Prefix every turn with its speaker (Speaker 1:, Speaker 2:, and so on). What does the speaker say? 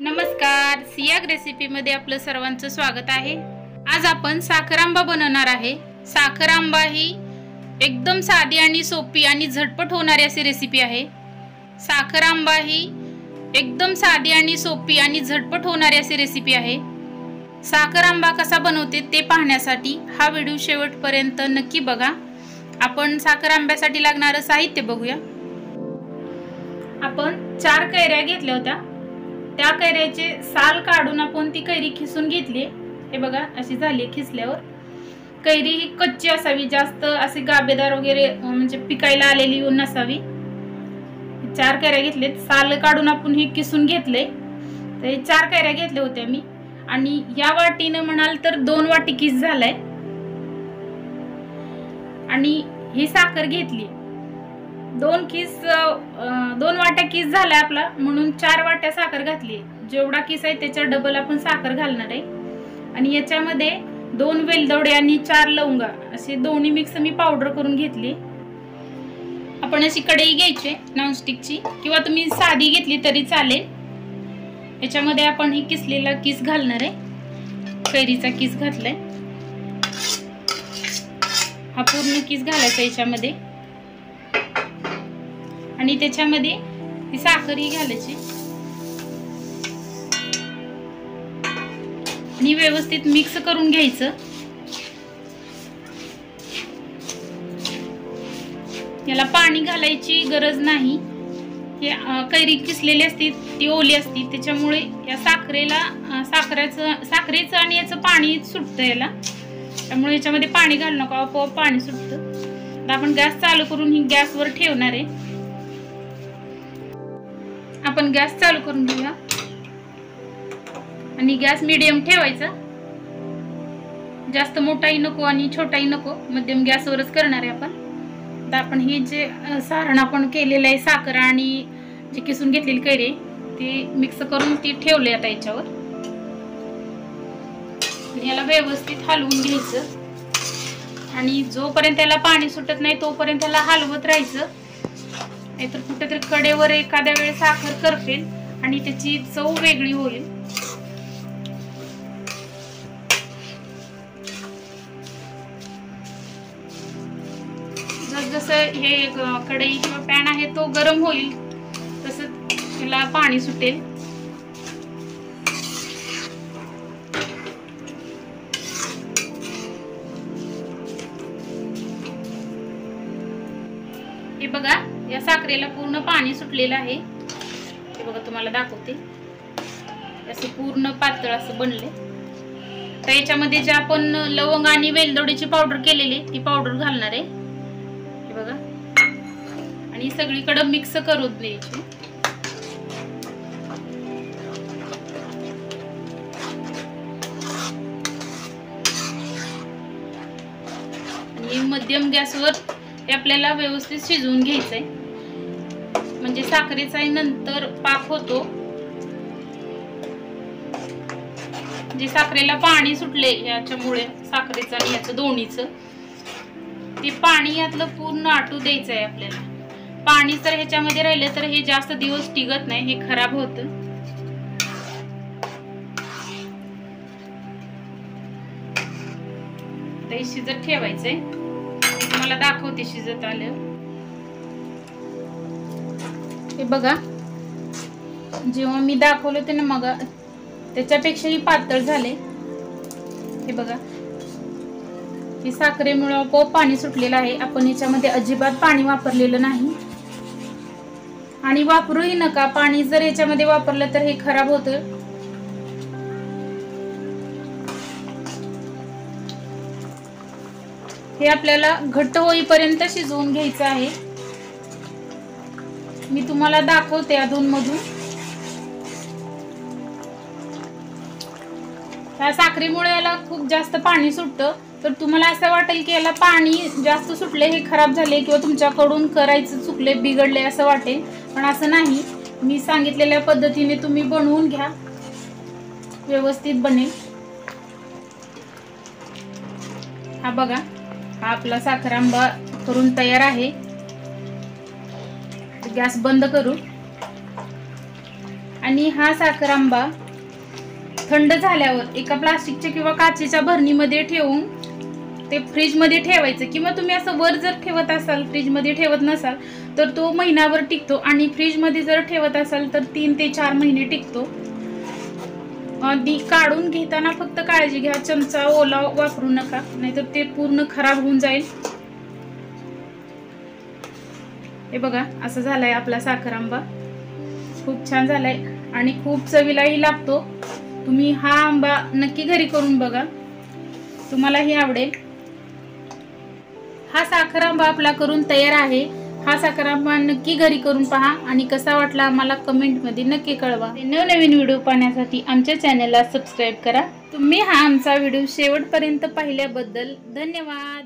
Speaker 1: नमस्कार, सियाग रेसिपीमध्ये आपलं सर्वांचं स्वागत आहे। आज आपण साखर आंबा बनवणार आहे। साखर आंबा ही एकदम साधी आणि सोपी आणि झटपट होणारी अशी रेसिपी आहे। साखर आंबा ही एकदम साधी आणि सोपी आणि झटपट होणारी अशी रेसिपी आहे। साखर आंबा कसा बनवते ते पाहण्यासाठी हा व्हिडिओ शेवटपर्यंत नक्की बघा। आपण साखर आंब्यासाठी लागणारे साहित्य बघूया। आपण 4 कैऱ्या घेतल्या होत्या। त्या कैऱ्याचे साल काढून आपण ती कैरी खिसून घेतली। हे बघा अशी झाली खिसल्यावर। कैरी ही कच्ची असावी, जास्त असे गाभेदार वगैरे म्हणजे पिकायला आलेली नसावी। 4 कैऱ्या घेतलेत, साल काढून आपण ही किसून घेतले। तर हे 4 कैऱ्या घेतल्या होत्या मी, आणि या वाटीने म्हणाल तर 2 वाटी किस झालाय। आणि ही साखर घेतली 2 वाट्या किस झालाय आपला, म्हणून 4 वाट्या साखर घातली। जेवढा किस आहे त्याच्या डबल आपण साखर घालणार आहे। आणि याच्यामध्ये 2 वेलदोडे आणि 4 लवंगा असे दोन्ही मिक्स मी पावडर करून घेतली। आपण अशी कढई घ्यायची नॉनस्टिकची, किंवा तुम्ही साधी घेतली तरी चालेल। याच्यामध्ये आपण ही किसलेला किस घालणार आहे। कैरीचा किस घातलाय, हा पूर्ण किस घालायचा याच्यामध्ये। आणि त्याच्यामध्ये ही साखर ही घालायची आणि व्यवस्थित मिक्स करून घ्यायचं। याला पाणी घालायची गरज नाही। हे कैरी किसलेली असती ती ओली असती, त्याच्यामुळे या साखरेचं आणि याचं पाणी सुटतं याला, त्यामुळे याच्यामध्ये पाणी घालू नका, आपोआप पाणी सुटतं। आता आपण गॅस चालू करून ही गॅसवर ठेवणार आहे। आपण गॅस चालू करून घेऊया आणि गॅस मीडियम ठेवायचा। जास्त मोठाही नको आणि छोटाही नको, मध्यम गॅसवरच करणार आहे आपण। आता आपण हे जे सारण आपण केलेलं आहे, साखर आणि जे किसून घेतलेली कैरी ती मिक्स करून ती ठेवले आता याच्यावर। याला व्यवस्थित हलवून घ्यायचं आणि जोपर्यंत त्याला पाणी सुटत नाही तोपर्यंत त्याला हलवत राहायचं, नाहीतर कुठेतरी कडेवर एखाद्या वेळेस साखर करपेल आणि त्याची चव वेगळी होईल। जसं हे कढई किंवा पॅन आहे तो गरम होईल तसं त्याला पाणी सुटेल। हे बघा या साखरेला पूर्ण पाणी सुटलेलं आहे। हे बघा तुम्हाला दाखवते, असं पूर्ण पातळ असं बनले। तर याच्यामध्ये जे आपण लवंग आणि वेलदोडीची पावडर केलेली ती पावडर घालणार आहे। हे बघा, आणि सगळीकडे मिक्स करून द्यायची। आणि मध्यम गॅसवर ते आपल्याला व्यवस्थित शिजवून घ्यायचंय, म्हणजे साखरेचा नंतर पाक होतो। जे साखरेला पाणी सुटले याच्यामुळे, साखरेचं आणि याचं दोन्हीचं, ते पाणी यातलं पूर्ण आटू द्यायचं आहे आपल्याला। पाणी जर ह्याच्यामध्ये राहिलं तर हे जास्त दिवस टिकत नाही, हे खराब होतं। ते शिजत ठेवायचंय, मला दाखवते शिजत आलं। हे बघा जेव्हा मी दाखवलं ते ना मग त्याच्यापेक्षाही पातळ झाले। हे बघा, ही साखरेमुळे आपोआप पाणी सुटलेलं आहे। आपण याच्यामध्ये अजिबात पाणी वापरलेलं नाही आणि वापरूही नका। पाणी जर याच्यामध्ये वापरलं तर हे खराब होतं। हे आपल्याला घट्ट होईपर्यंत शिजवून घ्यायचं आहे। मी तुम्हाला दाखवते अधूनमधून। या साखरेमुळे याला खूप जास्त पाणी सुटतं, तर तुम्हाला असं वाटेल की याला पाणी जास्त सुटले, हे खराब झाले, किंवा तुमच्याकडून करायचं चुकले, बिघडले असं वाटेल, पण असं नाही। मी सांगितलेल्या पद्धतीने तुम्ही बनवून घ्या, व्यवस्थित बनेल। हा बघा, हा आपला साखर आंबा करून तयार आहे। गॅस बंद करू आणि हा साखर आंबा थंड झाल्यावर एका प्लास्टिकच्या किंवा काचेच्या भरणीमध्ये ठेवून ते फ्रीजमध्ये ठेवायचं, किंवा तुम्ही असं वर जर ठेवत असाल, फ्रीजमध्ये ठेवत नसाल तर तो महिनाभर टिकतो, आणि फ्रीजमध्ये जर ठेवत असाल तर 3 ते 4 महिने टिकतो. आधी काढून घेताना फक्त काळजी घ्या, चमचा ओला वापरू नका, नाहीतर ते पूर्ण खराब होऊन जाईल. हे बघा असं झालाय आपला साखर आंबा. खूप छान झालाय आणि खूप चवीलाही लागतो. तुम्ही हा आंबा नक्की घरी करून बघा, तुम्हालाही आवडेल. हा साखर आंबा आपला करून तयार आहे. हा साखर आंबा नक्की घरी करून पहा आणि कसा वाटला आम्हाला कमेंटमध्ये नक्की कळवा. नवनवीन व्हिडिओ पाहण्यासाठी आमच्या चॅनलला सबस्क्राईब करा. तुम्ही हा आमचा व्हिडिओ शेवटपर्यंत पाहिल्याबद्दल धन्यवाद.